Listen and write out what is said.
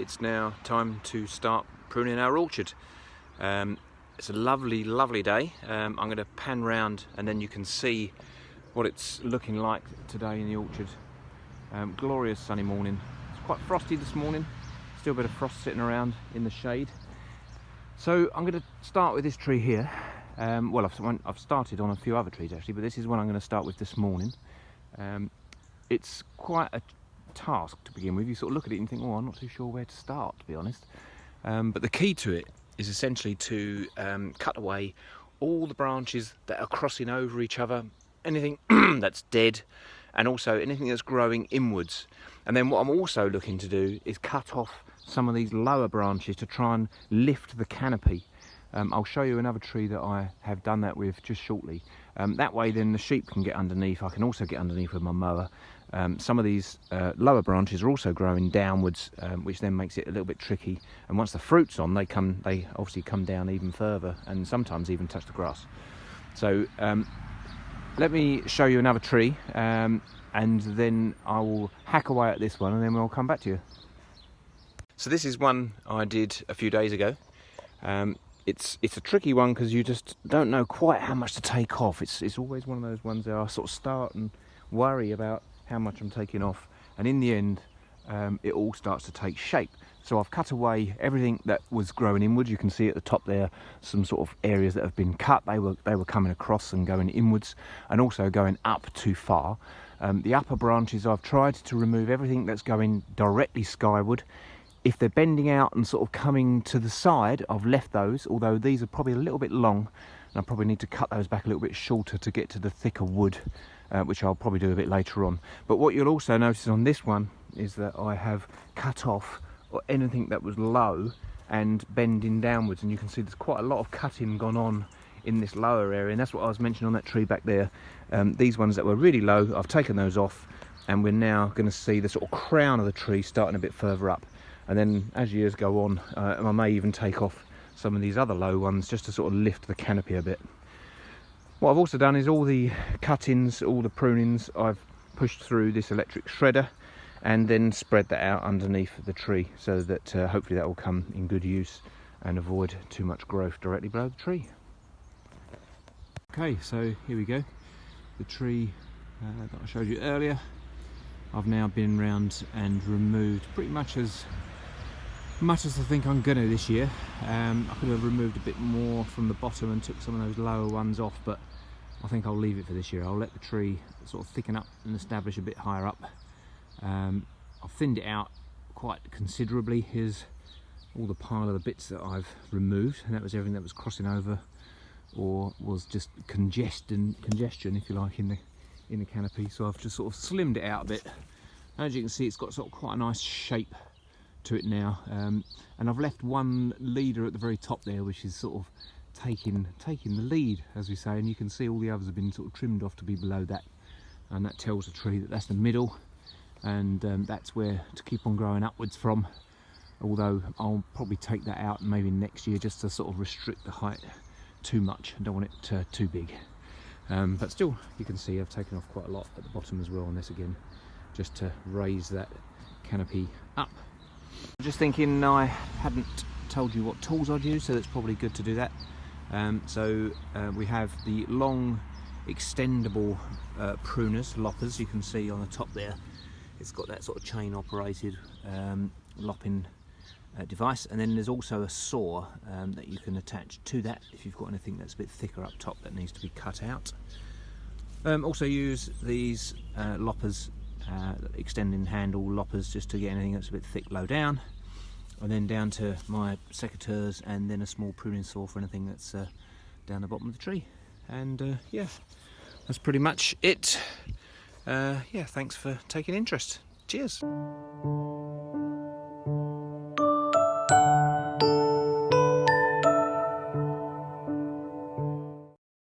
it's now time to start pruning our orchard. It's a lovely, lovely day. I'm going to pan round and then you can see what it's looking like today in the orchard. Glorious sunny morning. It's quite frosty this morning, still a bit of frost sitting around in the shade. So I'm going to start with this tree here. Well, I've started on a few other trees actually, but this is one I'm going to start with this morning. It's quite a task to begin with. You sort of look at it and think, oh, I'm not too sure where to start, to be honest. But the key to it is essentially to cut away all the branches that are crossing over each other, anything that's dead, and also anything that's growing inwards. And then what I'm also looking to do is cut off some of these lower branches to try and lift the canopy. I'll show you another tree that I have done that with just shortly. That way then the sheep can get underneath. I can also get underneath with my mower. Some of these lower branches are also growing downwards, which then makes it a little bit tricky. And once the fruit's on, they obviously come down even further and sometimes even touch the grass. So let me show you another tree, and then I will hack away at this one and then we'll come back to you. So this is one I did a few days ago. It's a tricky one because you just don't know quite how much to take off. It's always one of those ones that I sort of start and worry about how much I'm taking off, and in the end it all starts to take shape. So I've cut away everything that was growing inwards. You can see at the top there some sort of areas that have been cut. They were coming across and going inwards and also going up too far. The upper branches, I've tried to remove everything that's going directly skyward. If they're bending out and sort of coming to the side, I've left those, although these are probably a little bit long and I probably need to cut those back a little bit shorter to get to the thicker wood, which I'll probably do a bit later on. But what you'll also notice on this one is that I have cut off anything that was low and bending downwards, and you can see there's quite a lot of cutting gone on in this lower area, and that's what I was mentioning on that tree back there. These ones that were really low, I've taken those off, and we're now going to see the sort of crown of the tree starting a bit further up. And then as years go on, I may even take off some of these other low ones just to sort of lift the canopy a bit. What I've also done is all the cuttings, all the prunings, I've pushed through this electric shredder and then spread that out underneath the tree so that hopefully that will come in good use and avoid too much growth directly below the tree. Okay, so here we go. The tree that I showed you earlier, I've now been round and removed pretty much as I think I'm going to this year. I could have removed a bit more from the bottom and took some of those lower ones off, but I think I'll leave it for this year. I'll let the tree sort of thicken up and establish a bit higher up. I've thinned it out quite considerably. Here's all the pile of the bits that I've removed, and that was everything that was crossing over or was just congestion if you like in the canopy. So I've just sort of slimmed it out a bit. As you can see, it's got sort of quite a nice shape to it now, and I've left one leader at the very top there, which is sort of taking the lead, as we say, and you can see all the others have been sort of trimmed off to be below that, and that tells the tree that that's the middle, and that's where to keep on growing upwards from. Although I'll probably take that out maybe next year just to sort of restrict the height too much. I don't want it too big, but still you can see I've taken off quite a lot at the bottom as well on this again, just to raise that canopy up. Just thinking I hadn't told you what tools I'd use, so that's probably good to do that. We have the long extendable pruners, loppers. You can see on the top there it's got that sort of chain operated lopping device, and then there's also a saw that you can attach to that if you've got anything that's a bit thicker up top that needs to be cut out. Also use these loppers, extending handle loppers, just to get anything that's a bit thick low down, and then down to my secateurs, and then a small pruning saw for anything that's down the bottom of the tree. And yeah, that's pretty much it. Yeah, thanks for taking interest. Cheers.